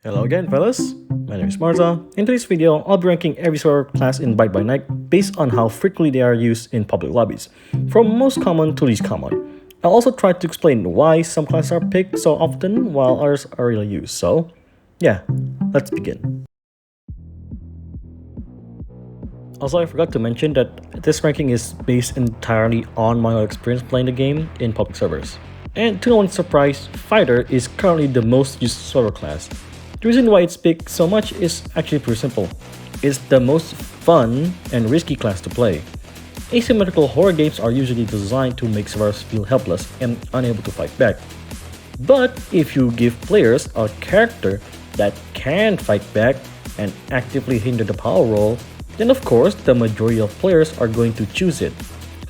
Hello again, fellas. My name is Marza. In today's video, I'll be ranking every server class in Byte by Night based on how frequently they are used in public lobbies, from most common to least common. I'll also try to explain why some classes are picked so often while others are rarely used. So, yeah, let's begin. Also, I forgot to mention that this ranking is based entirely on my own experience playing the game in public servers. And to no one's surprise, Fighter is currently the most used server class. The reason why it's picked so much is actually pretty simple. It's the most fun and risky class to play. Asymmetrical horror games are usually designed to make survivors feel helpless and unable to fight back. But if you give players a character that can fight back and actively hinder the power roll, then of course the majority of players are going to choose it.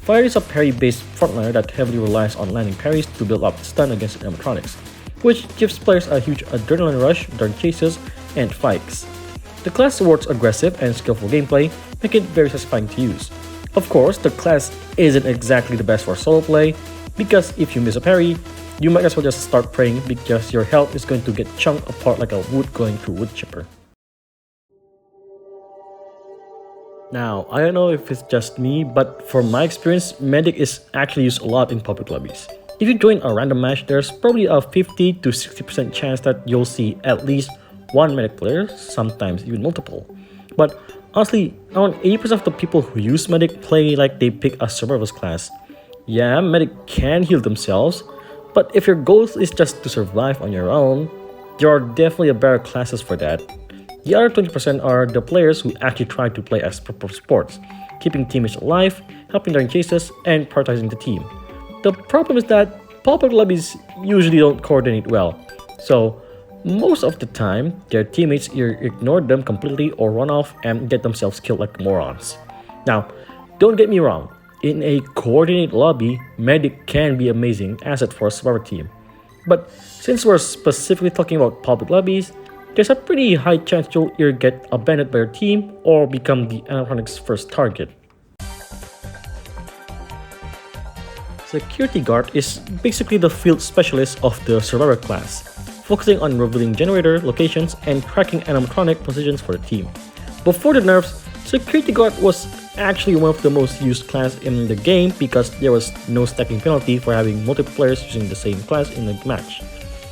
Fire is a parry-based frontliner that heavily relies on landing parries to build up stun against animatronics, which gives players a huge adrenaline rush during chases and fights. The class rewards aggressive and skillful gameplay, making it very satisfying to use. Of course, the class isn't exactly the best for solo play, because if you miss a parry, you might as well just start praying because your health is going to get chunked apart like a wood going through wood chipper. Now, I don't know if it's just me, but from my experience, Medic is actually used a lot in public lobbies. If you join a random match, there's probably a 50 to 60% chance that you'll see at least one Medic player, sometimes even multiple. But honestly, around 80% of the people who use Medic play like they pick a survivalist class. Yeah, Medic can heal themselves, but if your goal is just to survive on your own, there are definitely better classes for that. The other 20% are the players who actually try to play as proper sports, keeping teammates alive, helping during chases, and prioritizing the team. The problem is that public lobbies usually don't coordinate well, so most of the time, their teammates either ignore them completely or run off and get themselves killed like morons. Now, don't get me wrong, in a coordinated lobby, Medic can be an amazing asset for a survivor team. But since we're specifically talking about public lobbies, there's a pretty high chance you'll either get abandoned by your team or become the animatronic's first target. Security Guard is basically the field specialist of the survivor class, focusing on revealing generator locations and tracking animatronic positions for the team. Before the nerfs, Security Guard was actually one of the most used class in the game because there was no stacking penalty for having multiple players using the same class in a match.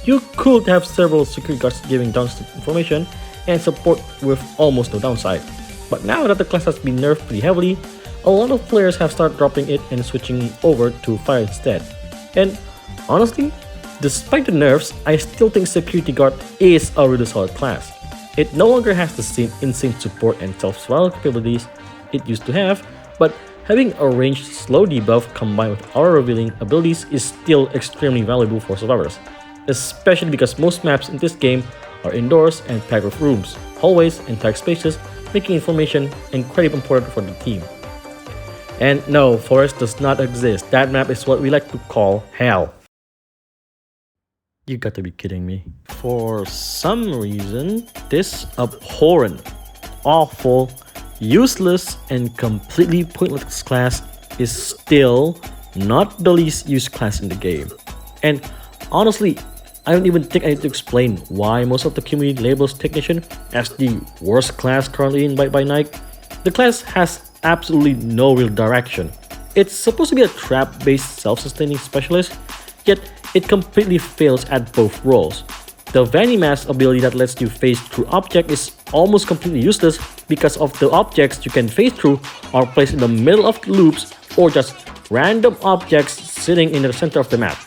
You could have several security guards giving downstream information and support with almost no downside. But now that the class has been nerfed pretty heavily, a lot of players have started dropping it and switching over to Fire instead. And honestly, despite the nerfs, I still think Security Guard is a really solid class. It no longer has the same insane support and self-survival capabilities it used to have, but having a ranged slow debuff combined with aura revealing abilities is still extremely valuable for survivors, especially because most maps in this game are indoors and packed with rooms, hallways, and tight spaces, making information incredibly important for the team. And no, forest does not exist. That map is what we like to call hell. You got to be kidding me. For some reason, this abhorrent, awful, useless, and completely pointless class is still not the least used class in the game. And honestly, I don't even think I need to explain why most of the community labels Technician as the worst class currently in Byte by Night. The class has absolutely no real direction. It's supposed to be a trap-based self-sustaining specialist, yet it completely fails at both roles. The Vanny Mask ability that lets you phase through objects is almost completely useless because of the objects you can phase through are placed in the middle of the loops or just random objects sitting in the center of the map,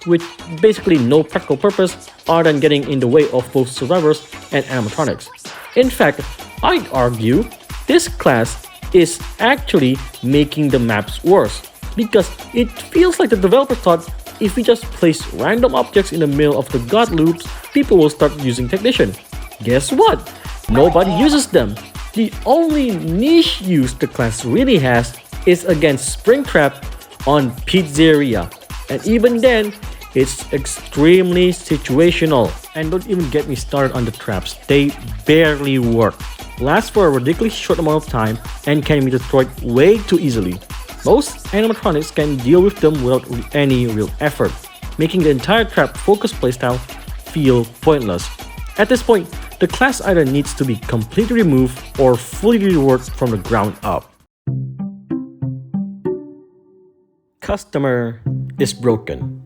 with basically no practical purpose other than getting in the way of both survivors and animatronics. In fact, I'd argue this class is actually making the maps worse, because it feels like the developer thought if we just place random objects in the middle of the god loops, people will start using Technician. Guess what? Nobody uses them. The only niche use the class really has is against Springtrap on Pizzeria, and even then, it's extremely situational. And don't even get me started on the traps, they barely work, last for a ridiculously short amount of time, and can be destroyed way too easily. Most animatronics can deal with them without any real effort, making the entire trap focused playstyle feel pointless. At this point, The class either needs to be completely removed or fully reworked from the ground up. Customer is broken.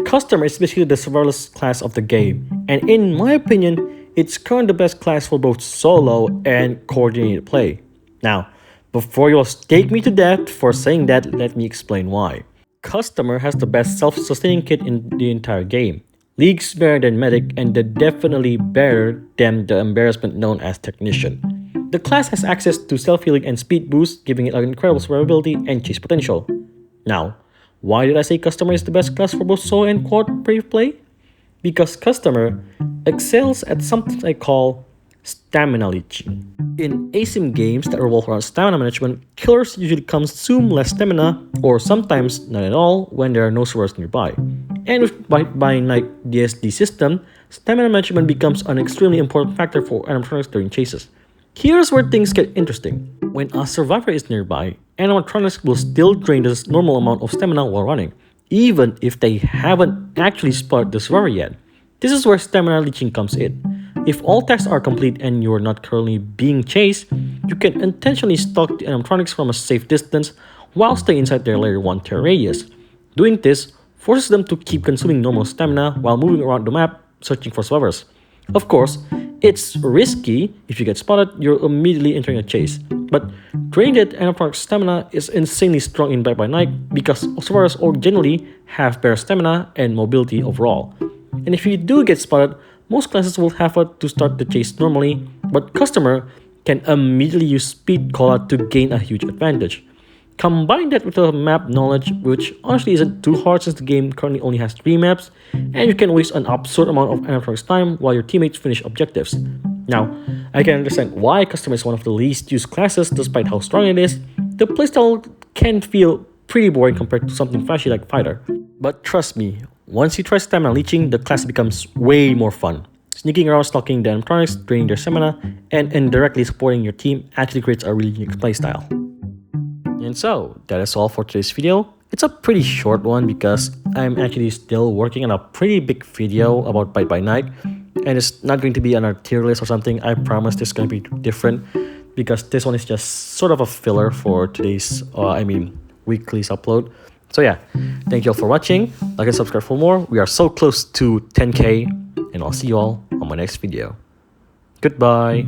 Customer is basically the survivalist class of the game, and in my opinion, it's currently the best class for both solo and coordinated play. Now, before you all stake me to death for saying that, let me explain why. Customer has the best self-sustaining kit in the entire game. Leagues better than Medic, and definitely better than the embarrassment known as Technician. The class has access to self-healing and speed boost, giving it an incredible survivability and chase potential. Now, why did I say Customer is the best class for both solo and quad play? Because Customer excels at something I call stamina leeching. In asim games that revolve around stamina management, killers usually consume less stamina, or sometimes not at all, when there are no survivors nearby. And with buying like DSD system, stamina management becomes an extremely important factor for animatronics during chases. Here's where things get interesting. When a survivor is nearby, animatronics will still drain this normal amount of stamina while running, even if they haven't actually spotted the survivor yet. This is where stamina leeching comes in. If all tasks are complete and you are not currently being chased, you can intentionally stalk the animatronics from a safe distance while staying inside their layer 1 terror radius. Doing this forces them to keep consuming normal stamina while moving around the map searching for survivors. Of course, it's risky. If you get spotted, you're immediately entering a chase. But drained animatronic stamina is insanely strong in Bite by Night because survivors generally have better stamina and mobility overall. And if you do get spotted, most classes will have to start the chase normally, but Customer can immediately use Speed Callout to gain a huge advantage. Combine that with a map knowledge, which honestly isn't too hard since the game currently only has 3 maps, and you can waste an absurd amount of animatronics time while your teammates finish objectives. Now, I can understand why Customer is one of the least used classes despite how strong it is. The playstyle can feel pretty boring compared to something flashy like Fighter. But trust me, once you try stamina leeching, the class becomes way more fun. Sneaking around stalking the animatronics, draining their stamina, and indirectly supporting your team actually creates a really unique playstyle. And so, that is all for today's video. It's a pretty short one because I'm actually still working on a pretty big video about Bite by Night. And it's not going to be on a tier list or something. I promise this is going to be different because this one is just sort of a filler for today's, weekly's upload. So yeah, thank you all for watching. Like and subscribe for more. We are so close to 10k, and I'll see you all on my next video. Goodbye.